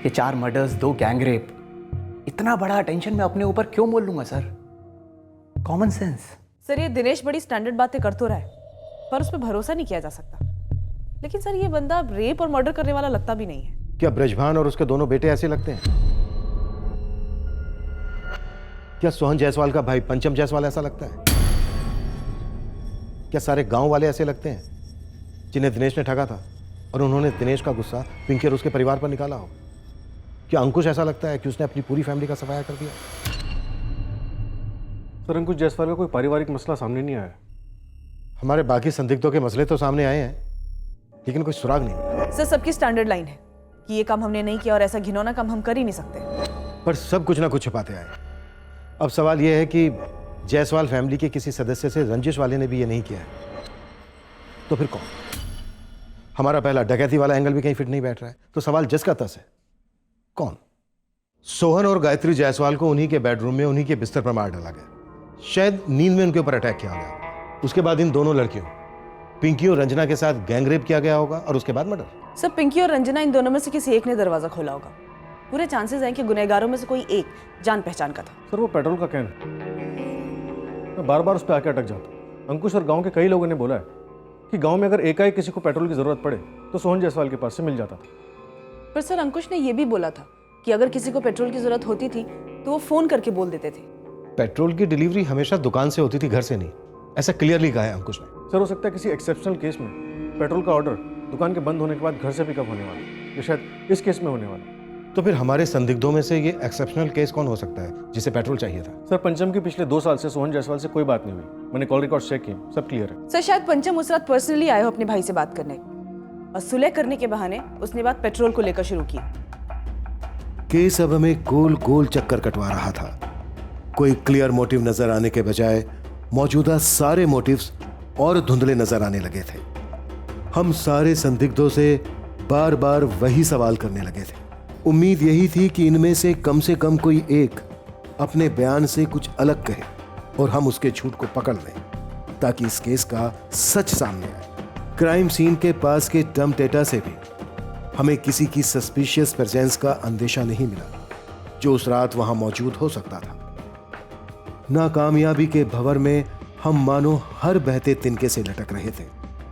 ये 4 मर्डर्स, 2 गैंग रेप, इतना बड़ा अटेंशन मैं अपने ऊपर क्यों मोल लूंगा सर? Common sense. सर ये दिनेश बड़ी स्टैंडर्ड बातें कर तो रहा है, पर उस पर भरोसा नहीं किया जा सकता। लेकिन सर ये बंदा रेप और मर्डर करने वाला लगता भी नहीं है। क्या ब्रजभान और उसके दोनों बेटे ऐसे लगते हैं? क्या सोहन जायसवाल का भाई पंचम जायसवाल ऐसा लगता है? क्या सारे गांव वाले ऐसे लगते हैं जिन्हें दिनेश ने ठगा था और उन्होंने दिनेश का गुस्सा पिंकी और उसके परिवार पर निकाला हो? क्या अंकुश ऐसा लगता है कि उसने अपनी पूरी फैमिली का सफाया कर दिया? सर अंकुश जायसवाल का कोई पारिवारिक मसला सामने नहीं आया। हमारे बाकी संदिग्धों के मसले तो सामने आए हैं, लेकिन कोई सुराग नहीं मिला। सर सबकी स्टैंडर्ड लाइन है कि ये काम हमने नहीं किया और ऐसा घिनौना काम हम कर ही नहीं सकते। पर सब कुछ ना कुछ छुपाते आए। अब सवाल यह है कि जायसवाल फैमिली के किसी सदस्य से रंजिश वाले ने भी ये नहीं किया है, तो फिर कौन? हमारा पहला डकैती वाला एंगल भी कहीं फिट नहीं बैठ रहा है, तो सवाल जिस का तस है, कौन? सोहन और गायत्री जायसवाल को उन्हीं के बेडरूम में उन्हीं के बिस्तर पर मार डाला गया। शायद नींद में उनके ऊपर अटैक किया गया। उसके बाद इन दोनों लड़कियों पिंकी और रंजना के साथ गैंग रेप किया गया होगा और उसके बाद मर्डर। सर पिंकी और रंजना इन दोनों में से किसी एक ने दरवाजा खोला होगा। पूरे चांसेस हैं कि गुनहगारों में से कोई एक जान पहचान का था। सर वो पेट्रोल का कैन, मैं बार बार उस पर आके अटक जाता हूँ। अंकुश और गांव के कई लोगों ने बोला है कि गांव में अगर एकाएक किसी को पेट्रोल की जरूरत पड़े तो सोहन जायसवाल के पास से मिल जाता था। पर सर अंकुश ने यह भी बोला था कि अगर किसी को पेट्रोल की जरूरत होती थी तो वो फोन करके बोल देते थे। पेट्रोल की डिलीवरी हमेशा दुकान से होती थी, घर से नहीं, ऐसा क्लियरली कहा है अंकुश ने। सर हो सकता है किसी एक्सेप्शनल केस में पेट्रोल का ऑर्डर दुकान के बंद होने के बाद घर से पिकअप होने वाला, ये शायद इस केस में होने वाला। तो फिर हमारे संदिग्धों में से ये एक्सेप्शनल केस कौन हो सकता है जिसे पेट्रोल चाहिए था? सर पंचम की पिछले 2 साल से सोहन जायसवाल से कोई बात नहीं हुई। मैंने कॉल रिकॉर्ड चेक किए, सब क्लियर है। सर शायद पंचम उस रात पर्सनली आए हो अपने भाई से बात करने और सुलह करने के बहाने उसने बात पेट्रोल को लेकर शुरू की। केस अब हमें गोल गोल चक्कर कटवा रहा था। कोई क्लियर मोटिव नजर आने के बजाय मौजूदा सारे मोटिव्स और धुंधले नजर आने लगे थे। हम सारे संदिग्धों से बार बार वही सवाल करने लगे थे। उम्मीद यही थी कि इनमें से कम कोई एक अपने बयान से कुछ अलग कहे और हम उसके झूठ को पकड़ लें, ताकि इस केस का सच सामने आए। क्राइम सीन के पास के टर्म डेटा से भी हमें किसी की सस्पिशियस प्रेजेंस का अंदेशा नहीं मिला जो उस रात वहां मौजूद हो सकता था। नाकामयाबी के भंवर में हम मानो हर बहते तिनके से लटक रहे थे,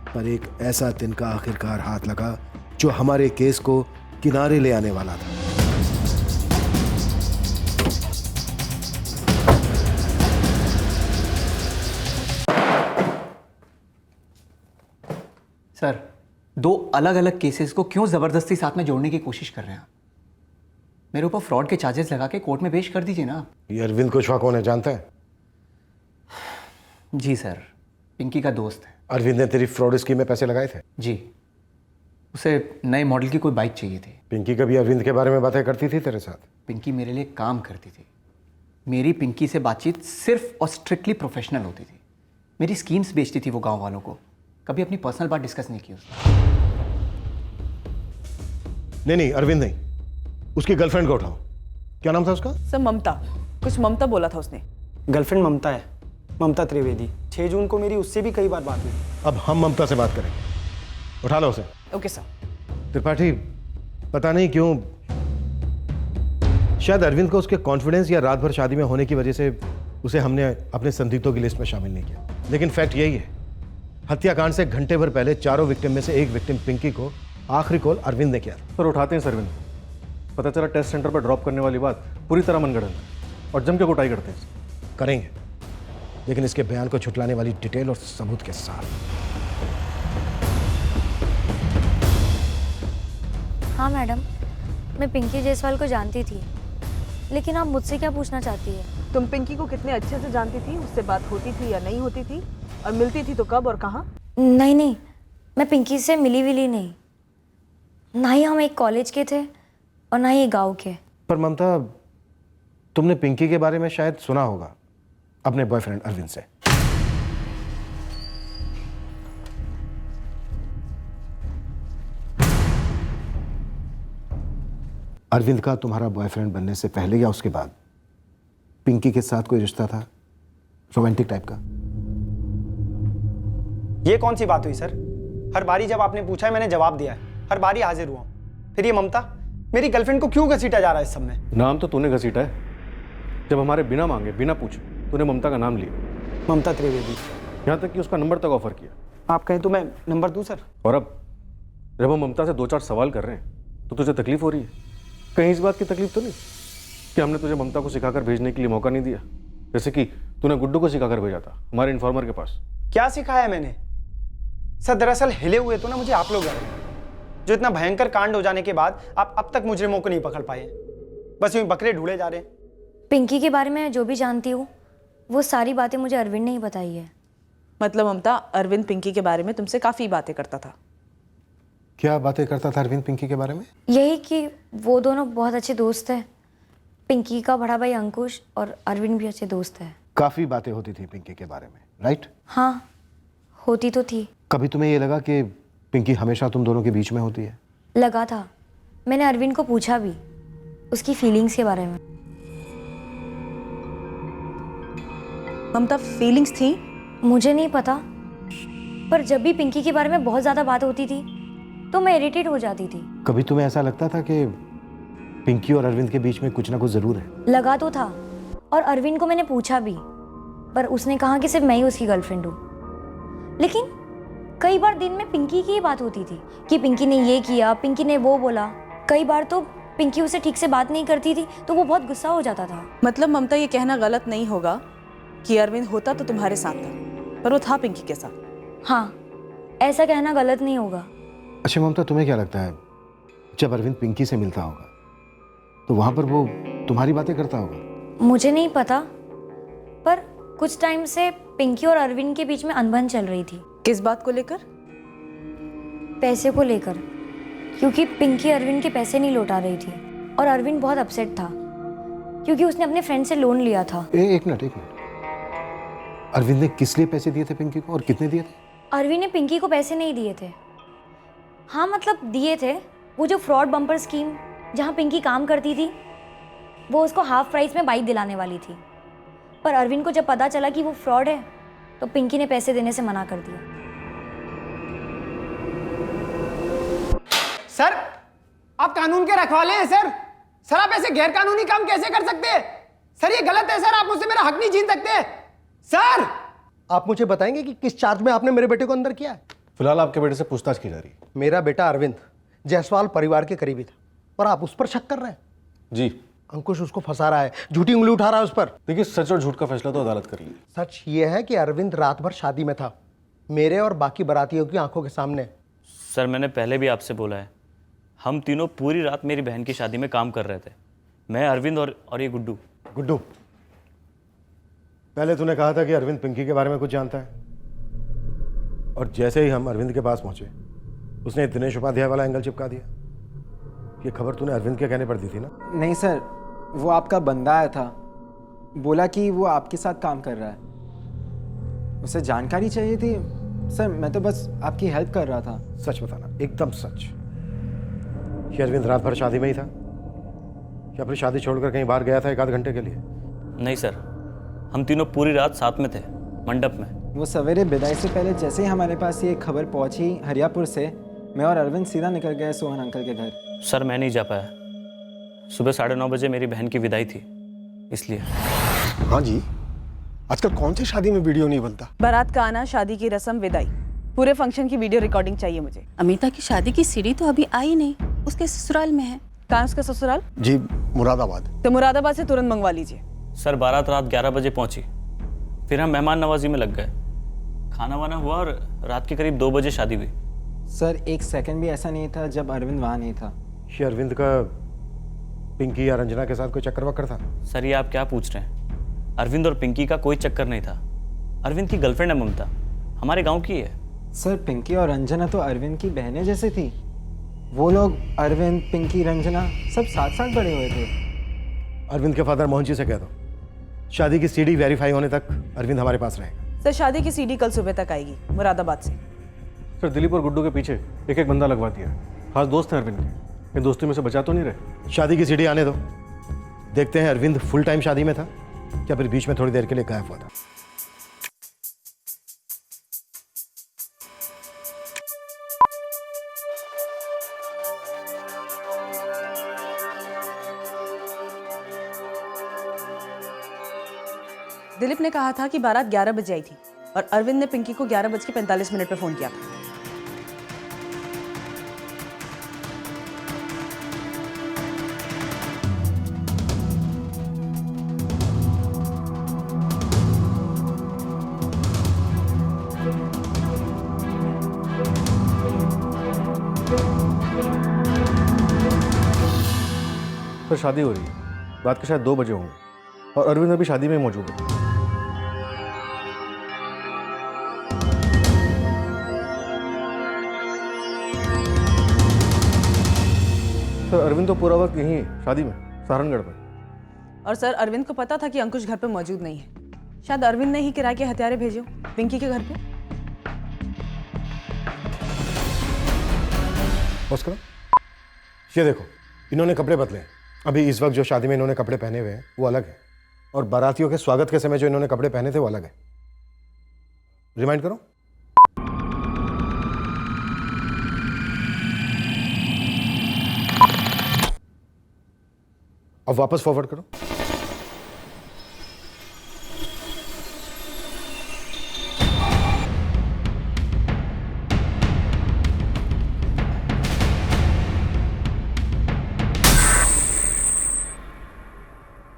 पर एक ऐसा तिनका आखिरकार हाथ लगा जो हमारे केस को किनारे ले आने वाला था। सर 2 अलग अलग केसेस को क्यों जबरदस्ती साथ में जोड़ने की कोशिश कर रहे हैं? मेरे ऊपर फ्रॉड के चार्जेस लगा के कोर्ट में पेश कर दीजिए ना। ये अरविंद कुशवाहा कौन है जानता है? जी सर, पिंकी का दोस्त है। अरविंद ने तेरी फ्रॉड स्कीम में पैसे लगाए थे? जी, उसे नए मॉडल की कोई बाइक चाहिए थी। पिंकी कभी अरविंद के बारे में बातें करती थी तेरे साथ? पिंकी मेरे लिए काम करती थी। मेरी पिंकी से बातचीत सिर्फ और स्ट्रिक्टली प्रोफेशनल होती थी। मेरी स्कीम्स बेचती थी वो गांव वालों को, कभी अपनी पर्सनल बात डिस्कस नहीं की उसने। नहीं अरविंद नहीं, उसकी गर्लफ्रेंड को उठाओ। क्या नाम था उसका? सर ममता, कुछ ममता बोला था उसने। गर्लफ्रेंड ममता है, ममता त्रिवेदी। 6 जून को मेरी उससे भी कई बार बात हुई। अब हम ममता से बात करेंगे, उठा लो उसे। Okay sir. त्रिपाठी, पता नहीं क्यों शायद अरविंद को उसके कॉन्फिडेंस या रात भर शादी में होने की वजह से उसे हमने अपने संदिग्धों की लिस्ट में शामिल नहीं किया। लेकिन फैक्ट यही है, हत्याकांड से घंटे भर पहले चारों विक्टिम में से एक विक्टिम पिंकी को आखिरी कॉल अरविंद ने किया। सर उठाते हैं सर अरविंद। पता चला टेस्ट सेंटर पर ड्रॉप करने वाली बात पूरी तरह मनगढ़ंत है। और जम के कुटाई करते हैं। करेंगे, लेकिन इसके बयान को छुटलाने वाली डिटेल और सबूत के साथ। हाँ मैडम, मैं पिंकी जायसवाल को जानती थी, लेकिन आप मुझसे क्या पूछना चाहती है? तुम पिंकी को कितने अच्छे से जानती थी? उससे बात होती थी या नहीं होती थी? और मिलती थी तो कब और कहाँ? नहीं नहीं, मैं पिंकी से मिली विली नहीं, ना ही हम एक कॉलेज के थे और ना ही गांव के। पर ममता, तुमने पिंकी के बारे में शायद सुना होगा अपने बॉयफ्रेंड अरविंद से। अरविंद का तुम्हारा बॉयफ्रेंड बनने से पहले या उसके बाद पिंकी के साथ कोई रिश्ता था, रोमांटिक टाइप का? ये कौन सी बात हुई सर? हर बारी जब आपने पूछा है मैंने जवाब दिया है, हर बारी हाजिर हुआ हूं। फिर ये ममता, मेरी गर्लफ्रेंड को क्यों घसीटा जा रहा है इस सब में? नाम तो तूने घसीटा है। जब हमारे बिना मांगे बिना पूछे तूने ममता का नाम लिया, ममता त्रिवेदी, यहाँ तक कि उसका नंबर तक ऑफर किया। आप कहें तो मैं नंबर दूं सर? और अब जब हम ममता से 2-4 सवाल कर रहे हैं तो तुझे तकलीफ हो रही है? कहीं इस बात की तकलीफ तो नहीं कि हमने तुझे ममता को सिखाकर भेजने के लिए मौका नहीं दिया, जैसे कि तूने गुड्डू को सिखाकर भेजा था हमारे इन्फॉर्मर के पास? क्या सिखाया मैंने सर? दरअसल हिले हुए तो ना मुझे आप लोग लगे, जो इतना भयंकर कांड हो जाने के बाद आप अब तक मुजरिमों को नहीं पकड़ पाए, बस यूं बकरे ढूंढे जा रहे हैं। पिंकी के बारे में जो भी जानती हूँ वो सारी बातें मुझे अरविंद ने ही बताई है। मतलब ममता, अरविंद पिंकी के बारे में तुमसे काफी बातें करता था? क्या बातें करता था अरविंद पिंकी के बारे में? यही कि वो दोनों बहुत अच्छे दोस्त हैं। पिंकी का बड़ा भाई अंकुश और अरविंद भी अच्छे दोस्त हैं। काफी बातें होती थी पिंकी के बारे में, राइट? हाँ, होती तो थी। कभी तुम्हें ये लगा कि पिंकी हमेशा तुम दोनों के बीच में होती है? लगा था। मैंने अरविंद को पूछा भी उसकी फीलिंग्स के बारे में। ममता, फीलिंग्स थी? मुझे नहीं पता, पर जब भी पिंकी के बारे में बहुत ज़्यादा बात होती थी तो मैं इरिटेट हो जाती थी। कभी तुम्हें ऐसा लगता था कि पिंकी और अरविंद के बीच में कुछ ना कुछ जरूर है? लगा तो था, और अरविंद को मैंने पूछा भी, पर उसने कहा कि सिर्फ मैं ही उसकी गर्लफ्रेंड हूँ। लेकिन कई बार दिन में पिंकी की ही बात होती थी कि पिंकी ने ये किया, पिंकी ने वो बोला। कई बार तो पिंकी उसे ठीक से बात नहीं करती थी तो वो बहुत गुस्सा हो जाता था। मतलब ममता, ये कहना गलत नहीं होगा कि अरविंद होता तो तुम्हारे साथ था, पर वो था पिंकी के साथ? हाँ, ऐसा कहना गलत नहीं होगा। अच्छा ममता, तुम्हें क्या लगता है जब अरविंद पिंकी से मिलता होगा तो वहां पर वो तुम्हारी बातें करता होगा? मुझे नहीं पता, पर कुछ टाइम से पिंकी और अरविंद के बीच में अनबन चल रही थी। किस बात को लेकर? पैसे को लेकर, क्योंकि पिंकी अरविंद के पैसे नहीं लौटा रही थी और अरविंद बहुत अपसेट था क्योंकि उसने अपने फ्रेंड से लोन लिया था। एक मिनट। अरविंद ने किस लिए पैसे दिए थे पिंकी को और कितने दिए थे? अरविंद ने पिंकी को पैसे नहीं दिए थे। हाँ मतलब दिए थे, वो जो फ्रॉड बम्पर स्कीम जहाँ पिंकी काम करती थी वो उसको हाफ प्राइस में बाइक दिलाने वाली थी, पर अरविंद को जब पता चला कि वो फ्रॉड है तो पिंकी ने पैसे देने से मना कर दिया। सर, आप कानून के रखवाले हैं सर। सर, आप ऐसे गैर कानूनी काम कैसे कर सकते हैं? सर, ये गलत है सर, आप मुझसे मेरा हक नहीं छीन सकते। सर, आप मुझे बताएंगे कि किस चार्ज में आपने मेरे बेटे को अंदर किया है? फिलहाल आपके बेटे से पूछताछ की जा रही है। मेरा बेटा अरविंद जायसवाल परिवार के करीबी था और आप उस पर शक कर रहे हैं? जी। अंकुश उसको फंसा रहा है, झूठी उंगली उठा रहा है उस पर। देखिए, सच और झूठ का फैसला तो अदालत कर ली। सच ये है कि अरविंद रात भर शादी में था, मेरे और बाकी बारातियों की आंखों के सामने। सर, मैंने पहले भी आपसे बोला है, हम तीनों पूरी रात मेरी बहन की शादी में काम कर रहे थे। मैं, अरविंद और ये गुड्डू। गुड्डू, पहले तूने कहा था कि अरविंद पिंकी के बारे में कुछ जानता है, और जैसे ही हम अरविंद के पास पहुंचे उसने दिनेश उपाध्याय वाला एंगल चिपका दिया। ये खबर तूने अरविंद के कहने पर दी थी ना? नहीं सर, वो आपका बंदा आया था, बोला कि वो आपके साथ काम कर रहा है, उसे जानकारी चाहिए थी। सर, मैं तो बस आपकी हेल्प कर रहा था। सच बताना, एकदम सच। ये अरविंद रात भर शादी में ही था या अपनी शादी छोड़कर कहीं बाहर गया था 1 आध घंटे के लिए? नहीं सर, हम तीनों पूरी रात साथ में थे, मंडप में। वो सवेरे विदाई से पहले जैसे ही हमारे पास ये खबर पहुंची हरियापुर से, मैं और अरविंद सीधा निकल गए सोहन अंकल के घर। सर, मैं नहीं जा पाया, सुबह 9:30 बजे मेरी बहन की विदाई थी, इसलिए। हाँ जी, आजकल कौन सी शादी में वीडियो नहीं बनता? बारात का आना, शादी की रस्म, विदाई, पूरे फंक्शन की वीडियो रिकॉर्डिंग चाहिए मुझे। अमिता की शादी की सीढ़ी तो अभी आई नहीं, उसके ससुराल में है। कहाँ उसका ससुराल? जी, मुरादाबाद। तो मुरादाबाद से तुरंत मंगवा लीजिए। सर बारात रात 11 बजे पहुंची, फिर हम मेहमान नवाजी में लग गए। खाना वाना हुआ और रात के करीब 2 बजे शादी हुई। सर एक सेकंड भी ऐसा नहीं था जब अरविंद वहाँ नहीं था। ये अरविंद का पिंकी या रंजना के साथ कोई चक्कर वक्कर था? सर ये आप क्या पूछ रहे हैं? अरविंद और पिंकी का कोई चक्कर नहीं था। अरविंद की गर्लफ्रेंड है ममता, हमारे गांव की है। सर पिंकी और रंजना तो अरविंद की बहनें जैसे थी। वो लोग अरविंद, पिंकी, रंजना सब साथ साथ बड़े हुए थे। अरविंद के फादर मोहन जी से कह दो शादी की सीडी वेरीफाई होने तक अरविंद हमारे पास रहेगा। सर शादी की सीडी कल सुबह तक आएगी मुरादाबाद से। सर दिलीप और गुड्डू के पीछे एक एक बंदा लगवा दिया। खास दोस्त हैं अरविंद के, इन दोस्ती में से बचा तो नहीं रहे। शादी की सीडी आने दो, देखते हैं अरविंद फुल टाइम शादी में था या फिर बीच में थोड़ी देर के लिए गायब हुआ था। दिलीप ने कहा था कि बारात 11 बजे आई थी और अरविंद ने पिंकी को 11:45 पे फोन किया था। सर शादी हो रही है, रात के शायद 2 बजे होंगे और अरविंद अभी शादी में ही मौजूद है। सर अरविंद तो पूरा वक्त यहीं है, शादी में, सहारनगढ़ में। और सर अरविंद को पता था कि अंकुश घर पे मौजूद नहीं है। शायद अरविंद ने ही किराए के हथियारे भेजे पिंकी के घर पे। करो, ये देखो इन्होंने कपड़े बदले हैं। अभी इस वक्त जो शादी में इन्होंने कपड़े पहने हुए हैं वो अलग है, और बारातियों के स्वागत के समय जो इन्होंने कपड़े पहने थे वो अलग है। रिमाइंड करो। अब वापस फॉरवर्ड करो।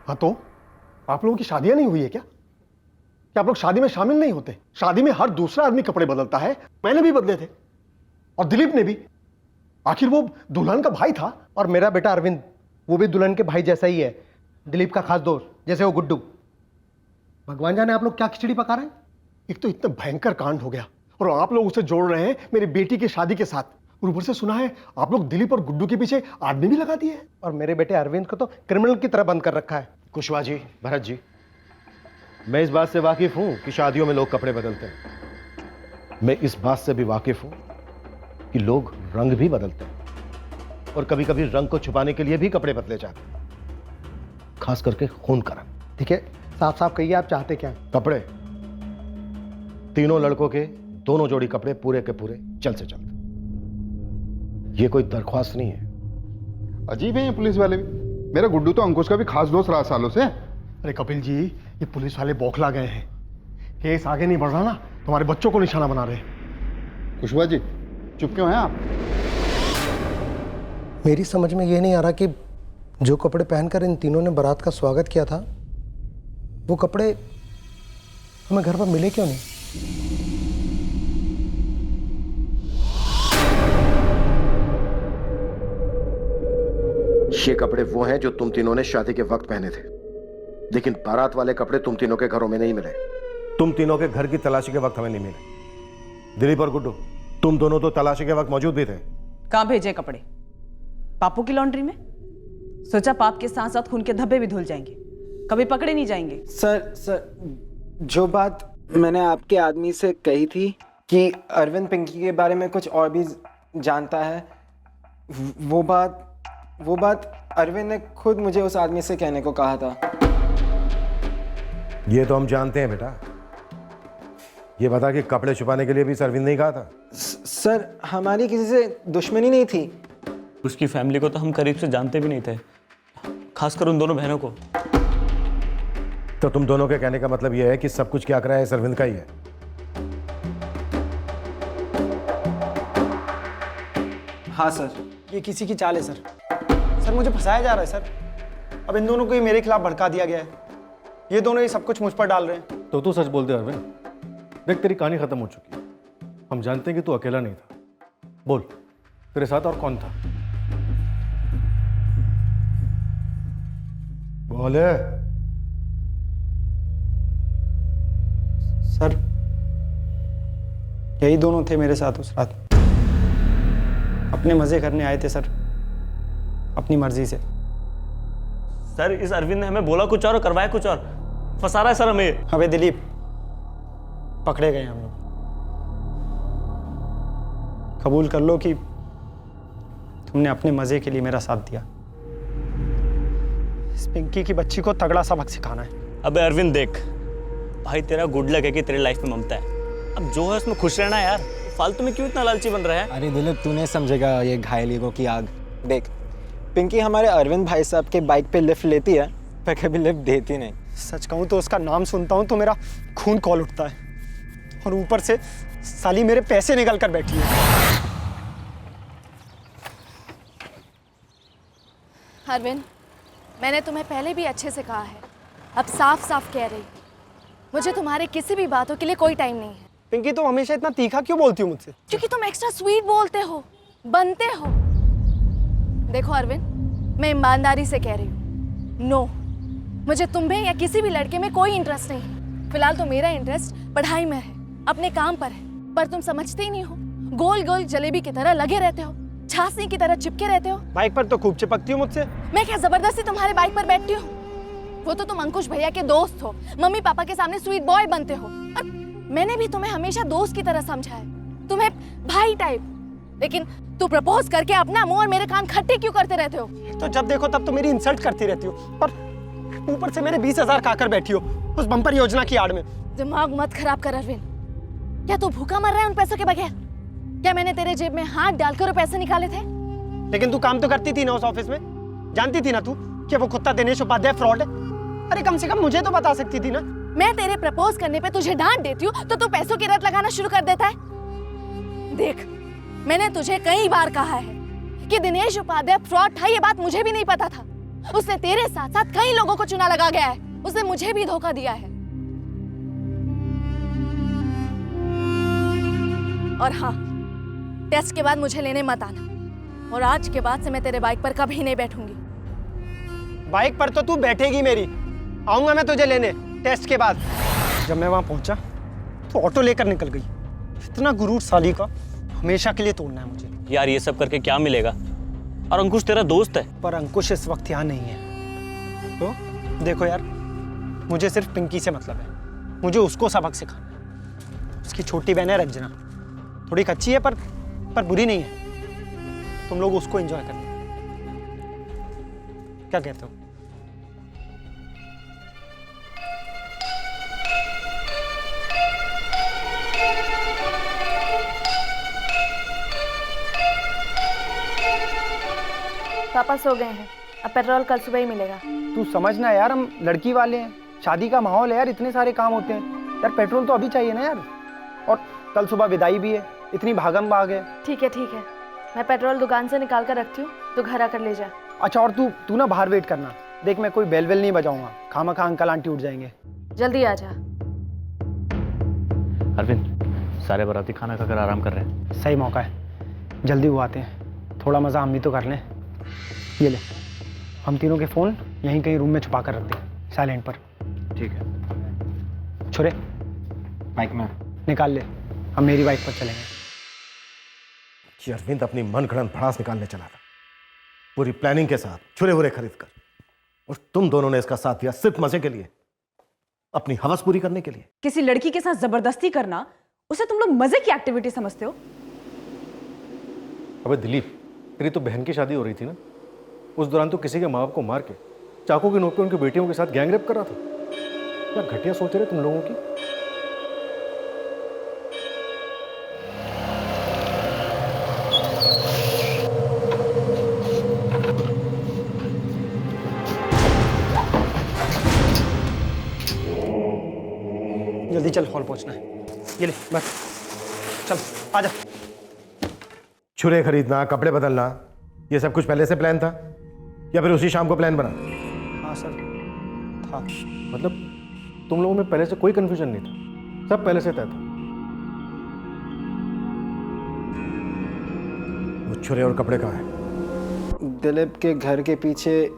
हाँ तो आप लोगों की शादियां नहीं हुई है क्या? आप लोग शादी में शामिल नहीं होते? शादी में हर दूसरा आदमी कपड़े बदलता है, मैंने भी बदले थे और दिलीप ने भी। आखिर वो दुल्हन का भाई था। और मेरा बेटा अरविंद वो भी दुल्हन के भाई जैसा ही है, दिलीप का खास दोस्त, जैसे वो गुड्डू। भगवान जाने आप लोग क्या खिचड़ी पका रहे हैं। एक तो इतना भयंकर कांड हो गया और आप लोग उसे जोड़ रहे हैं मेरी बेटी की शादी के साथ। और ऊपर से सुना है आप लोग दिलीप और गुड्डू के पीछे आदमी भी लगा दिए हैं। और मेरे बेटे अरविंद को तो क्रिमिनल की तरह बंद कर रखा है। कुशवाहा जी, भरत जी, मैं इस बात से वाकिफ हूं कि शादियों में लोग कपड़े बदलते हैं। मैं इस बात से भी वाकिफ हूं कि लोग रंग भी बदलते हैं, और कभी कभी रंग को छुपाने के लिए भी कपड़े बदले जाते हैं, खास करके खून का रंग। ठीक है, साफ साफ कहिए आप चाहते क्या? कपड़े, तीनों लड़कों के दोनों जोड़ी कपड़े पूरे के पूरे जल्द से जल्द। ये कोई दरख्वास्त नहीं है। अजीब है ये पुलिस वाले भी। मेरा गुड्डू तो अंकुश का भी खास दोस्त रहा सालों से। अरे कपिल जी, ये पुलिस वाले बौखला गए हैं। केस आगे नहीं बढ़ रहा ना, तुम्हारे बच्चों को निशाना बना रहे हैं। कुशवाहा जी चुप क्यों हैं आप? मेरी समझ में ये नहीं आ रहा कि जो कपड़े पहनकर इन तीनों ने बारात का स्वागत किया था वो कपड़े हमें घर पर मिले क्यों नहीं? ये कपड़े वो हैं जो तुम तीनों ने शादी के वक्त पहने थे, लेकिन बारात वाले कपड़े तुम तीनों के घरों में नहीं मिले। तुम तीनों के घर की तलाशी के वक्त हमें नहीं मिले। दिलीप और गुड्डू, तुम दोनों तो तलाशी के वक्त मौजूद भी थे। कहाँ भेजे कपड़े? पापू की लॉन्ड्री में। सोचा पाप के साथ साथ खून के धब्बे भी धुल जाएंगे, कभी पकड़े नहीं जाएंगे। सर जो बात मैंने आपके आदमी से कही थी कि अरविंद पिंकी के बारे में कुछ और भी जानता है, वो बात अरविंद ने खुद मुझे उस आदमी से कहने को कहा था। ये तो हम जानते हैं बेटा। ये बता कि कपड़े छुपाने के लिए भी अरविंद ने कहा था? सर हमारी किसी से दुश्मनी नहीं थी। उसकी फैमिली को तो हम करीब से जानते भी नहीं थे, खासकर उन दोनों बहनों को। तो तुम दोनों के कहने का मतलब यह है कि सब कुछ क्या करा है अरविंद का ही है? हाँ सर, ये किसी की चाल है सर। सर मुझे फंसाया जा रहा है सर। अब इन दोनों को ही मेरे खिलाफ भड़का दिया गया है। ये दोनों ही सब कुछ मुझ पर डाल रहे हैं। तो तू सच बोल दे अरविंद, देख तेरी कहानी खत्म हो चुकी है। हम जानते हैं कि तू अकेला नहीं था। बोल, तेरे साथ और कौन था? बोले। सर, यही दोनों थे मेरे साथ उस रात। अपने मजे करने आए थे सर, अपनी मर्जी से। सर, इस अरविंद ने हमें बोला कुछ और करवाया कुछ और, फंसा रहा है सर हमें। अबे दिलीप, पकड़े गए हम लोग। कबूल कर लो कि तुमने अपने मजे के लिए मेरा साथ दिया। इस पिंकी की बच्ची को तगड़ा सबक सिखाना है। अबे अरविंद देख, भाई तेरा गुड लक है कि तेरी लाइफ में ममता है। अब जो है उसमें खुश रहना है यार, फालतू में क्यों इतना लालची बन रहा है? अरे दिलीप, तू नहीं समझेगा ये घायल ईगो की आग। देख, पिंकी हमारे अरविंद भाई साहब के बाइक पे लिफ्ट लेती है, पर कभी लिफ्ट देती नहीं। सच कहूँ तो उसका नाम सुनता हूँ तो मेरा खून खौल उठता है, और ऊपर से साली मेरे पैसे निकल कर बैठी है। अरविंद, मैंने तुम्हें पहले भी अच्छे से कहा है, अब साफ साफ कह रही हूँ, मुझे तुम्हारे किसी भी बातों के लिए कोई टाइम नहीं है। पिंकी, तुम हमेशा इतना तीखा क्यों बोलती हो मुझसे? क्योंकि तुम एक्स्ट्रा स्वीट बोलते हो, बनते हो। देखो अरविंद, मैं ईमानदारी से कह रही हूँ, नो, मुझे तुम्हें या किसी भी लड़के में कोई इंटरेस्ट नहीं है। फिलहाल तो मेरा इंटरेस्ट पढ़ाई में है, अपने काम पर है, पर तुम समझते ही नहीं हो। गोल गोल जलेबी की तरह लगे रहते हो, छासनी की तरह चिपके रहते हो। बाइक पर तो खूब चिपकती हो मुझसे। मैं क्या जबरदस्ती तुम्हारे बाइक पर बैठती हूँ? वो तो तुम अंकुश भैया के दोस्त हो, मम्मी पापा के सामने स्वीट बॉय बनते हो, और मैंने भी तुम्हें हमेशा दोस्त की तरह समझा है, तुम्हें भाई टाइप। लेकिन तू प्रपोज करके अपना मुंह और मेरे कान खट्टे क्यों करते रहते हो? तो जब देखो तब तो मेरी इंसल्ट करती रहती हो, और ऊपर से मेरे 20,000 खाकर बैठी हो उस बम्पर योजना की आड़ में। दिमाग मत खराब कर अरविंद। क्या तू भूखा मर रहा है उन पैसों के बगैर? क्या मैंने तेरे जेब में हाथ डालकर वो पैसे निकाले थे? लेकिन तू काम तो करती थी ना उस ऑफिस में, जानती थी ना तू कि वो कुत्ता दिनेश उपाध्याय फ्रॉड है। अरे कम से कम मुझे तो बता सकती थी ना। मैं तेरे प्रपोज करने पे तुझे डांट देती हूँ तो तू पैसों की रट लगाना शुरू कर देता है। देख, मैंने तुझे कई बार कहा है कि दिनेश उपाध्याय फ्रॉड था, ये बात मुझे भी नहीं पता था। उसने तेरे साथ साथ कई लोगों को चुना लगा गया है, उसने मुझे भी धोखा दिया है। और हाँ, टेस्ट के बाद मुझे लेने मत आना, और आज के बाद से मैं तेरे बाइक पर कभी नहीं बैठूंगी। बाइक पर तो तू बैठेगी मेरी, आऊंगा मैं तुझे लेने टेस्ट के बाद। जब मैं वहां पहुंचा तो ऑटो लेकर निकल गई। इतना गुरूर साली का हमेशा के लिए तोड़ना है मुझे। यार ये सब करके क्या मिलेगा? और अंकुश तेरा दोस्त है। पर अंकुश इस वक्त यहाँ नहीं है। तो देखो यार, मुझे सिर्फ पिंकी से मतलब है, मुझे उसको सबक सिखाना है। उसकी छोटी बहन है रंजना, थोड़ी कच्ची है पर बुरी नहीं है। तुम लोग उसको एंजॉय करना, क्या कहते हो? पापा सो गए हैं, अब पेट्रोल कल सुबह ही मिलेगा। तू समझना यार, हम लड़की वाले हैं, शादी का माहौल है यार, इतने सारे काम होते हैं यार, पेट्रोल तो अभी चाहिए ना यार। और कल सुबह विदाई भी है, इतनी भागम भाग है। ठीक है, मैं पेट्रोल दुकान से निकाल कर रखती हूँ, तो घर आकर ले जा। अच्छा, और तू ना बाहर वेट करना, देख मैं कोई बेल नहीं बजाऊंगा, खामखा अंकल आंटी उठ जाएंगे। जल्दी आ जा। अरविंद, सारे बाराती खाना खाकर आराम कर रहे हैं। सही मौका है, जल्दी वो आते हैं, थोड़ा मजा हम भी तो कर लें। ये ले, हम तीनों के फोन यहीं कहीं रूम में छुपा कर रख दे, साइलेंट पर। ठीक है। छुरे बाइक में निकाल ले, हम मेरी बाइक पर चलेंगे। अरविंद अपनी मनगढ़ंत भड़ास निकालने चला था, पूरी प्लानिंग के साथ, छुरे हुरे खरीद कर, और तुम दोनों ने इसका साथ दिया सिर्फ मजे के लिए, अपनी हवस पूरी करने के लिए। किसी लड़की के साथ जबरदस्ती करना, उसे तुम लोग मजे की एक्टिविटी समझते हो? अबे दिलीप, तेरी तो बहन की शादी हो रही थी ना, उस दौरान तो किसी के माँ बाप को मार के चाकू की नोक पे उनकी बेटियों के साथ गैंगरेप कर रहा था। क्या घटिया सोच रहे तुम लोगों की। जल्दी चल, हॉल पहुंचना है। ये ले बस, चल आजा। छुरे खरीदना, कपड़े बदलना, ये सब कुछ पहले से प्लान था या फिर उसी शाम को प्लान बना? हाँ सर, था। मतलब तुम लोगों में पहले से कोई कंफ्यूजन नहीं था, सब पहले से तय था। वो छुरे और कपड़े कहाँ हैं? दिलीप के घर के पीछे।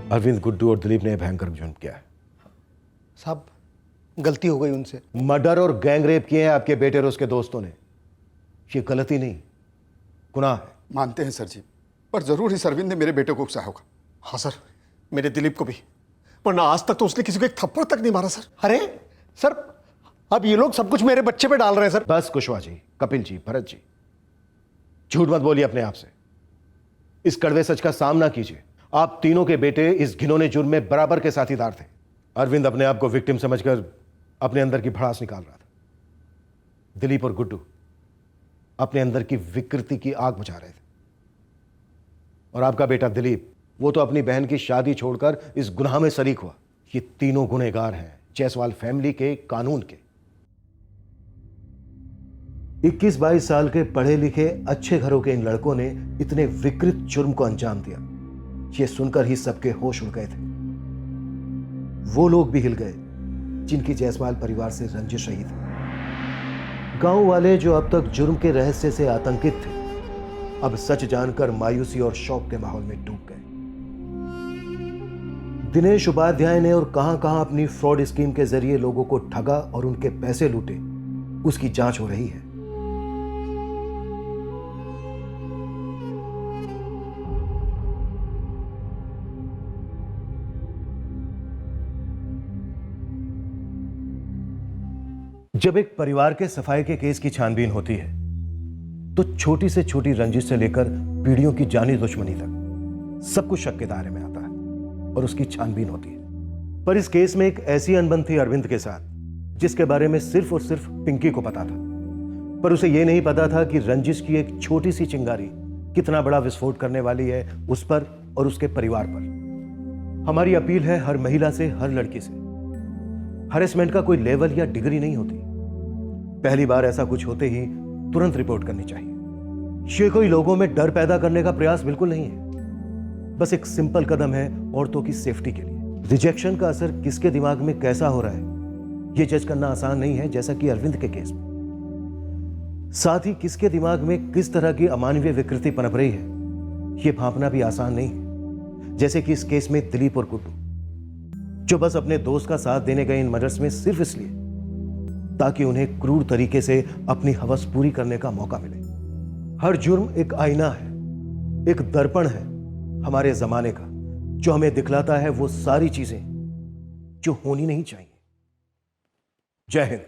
अरविंद, गुड्डू और दिलीप ने भयंकर जुर्म किया है। साहब, गलती हो गई उनसे। मर्डर और गैंग रेप किए हैं आपके बेटे और उसके दोस्तों ने। ये गलती नहीं, गुनाह है। मानते हैं सर जी, पर जरूर इस अरविंद ने मेरे बेटे को उकसाया होगा। हाँ सर, मेरे दिलीप को भी, वरना आज तक तो उसने किसी को एक थप्पड़ तक नहीं मारा सर। अरे सर, अब ये लोग सब कुछ मेरे बच्चे पे डाल रहे हैं सर। बस कुशवाहा जी, कपिल जी, भरत जी, झूठ मत बोलिए अपने आप से। इस कड़वे सच का सामना कीजिए। आप तीनों के बेटे इस घिनौने जुर्म में बराबर के साथीदार थे। अरविंद अपने आप को विक्टिम समझकर अपने अंदर की भड़ास निकाल रहा था। दिलीप और गुड्डू अपने अंदर की विकृति की आग बुझा रहे थे। और आपका बेटा दिलीप, वो तो अपनी बहन की शादी छोड़कर इस गुनाह में शरीक हुआ। ये तीनों गुनहगार हैं जायसवाल फैमिली के, कानून के। 21-22 साल के पढ़े लिखे अच्छे घरों के इन लड़कों ने इतने विकृत जुर्म को अंजाम दिया, ये सुनकर ही सबके होश उड़ गए थे। वो लोग भी हिल गए जिनकी जायसवाल परिवार से रंजिश रही थी। गांव वाले जो अब तक जुर्म के रहस्य से आतंकित थे, अब सच जानकर मायूसी और शौक के माहौल में डूब गए। दिनेश उपाध्याय ने और कहां अपनी फ्रॉड स्कीम के जरिए लोगों को ठगा और उनके पैसे लूटे, उसकी जांच हो रही है। जब एक परिवार के सफाई के केस की छानबीन होती है तो छोटी से छोटी रंजिश से लेकर पीढ़ियों की जानी दुश्मनी तक सब कुछ शक के दायरे में आता है और उसकी छानबीन होती है। पर इस केस में एक ऐसी अनबन थी अरविंद के साथ जिसके बारे में सिर्फ और सिर्फ पिंकी को पता था। पर उसे यह नहीं पता था कि रंजिश की एक छोटी सी चिंगारी कितना बड़ा विस्फोट करने वाली है उस पर और उसके परिवार पर। हमारी अपील है हर महिला से, हर लड़की से, हैरेसमेंट का कोई लेवल या डिग्री नहीं होती। पहली बार ऐसा कुछ होते ही तुरंत रिपोर्ट करनी चाहिए। ये कोई लोगों में डर पैदा करने का प्रयास बिल्कुल नहीं है, बस एक सिंपल कदम है औरतों की सेफ्टी के लिए। रिजेक्शन का असर किसके दिमाग में कैसा हो रहा है यह जज करना आसान नहीं है, जैसा कि अरविंद के केस में। साथ ही किसके दिमाग में किस तरह की अमानवीय विकृति पनप रही है यह भांपना भी आसान नहीं है, जैसे कि इस केस में दिलीप और गुड्डू, जो बस अपने दोस्त का साथ देने गए इन मर्डर्स में सिर्फ इसलिए ताकि उन्हें क्रूर तरीके से अपनी हवस पूरी करने का मौका मिले। हर जुर्म एक आईना है, एक दर्पण है हमारे जमाने का, जो हमें दिखलाता है वो सारी चीजें जो होनी नहीं चाहिए। जय हिंद।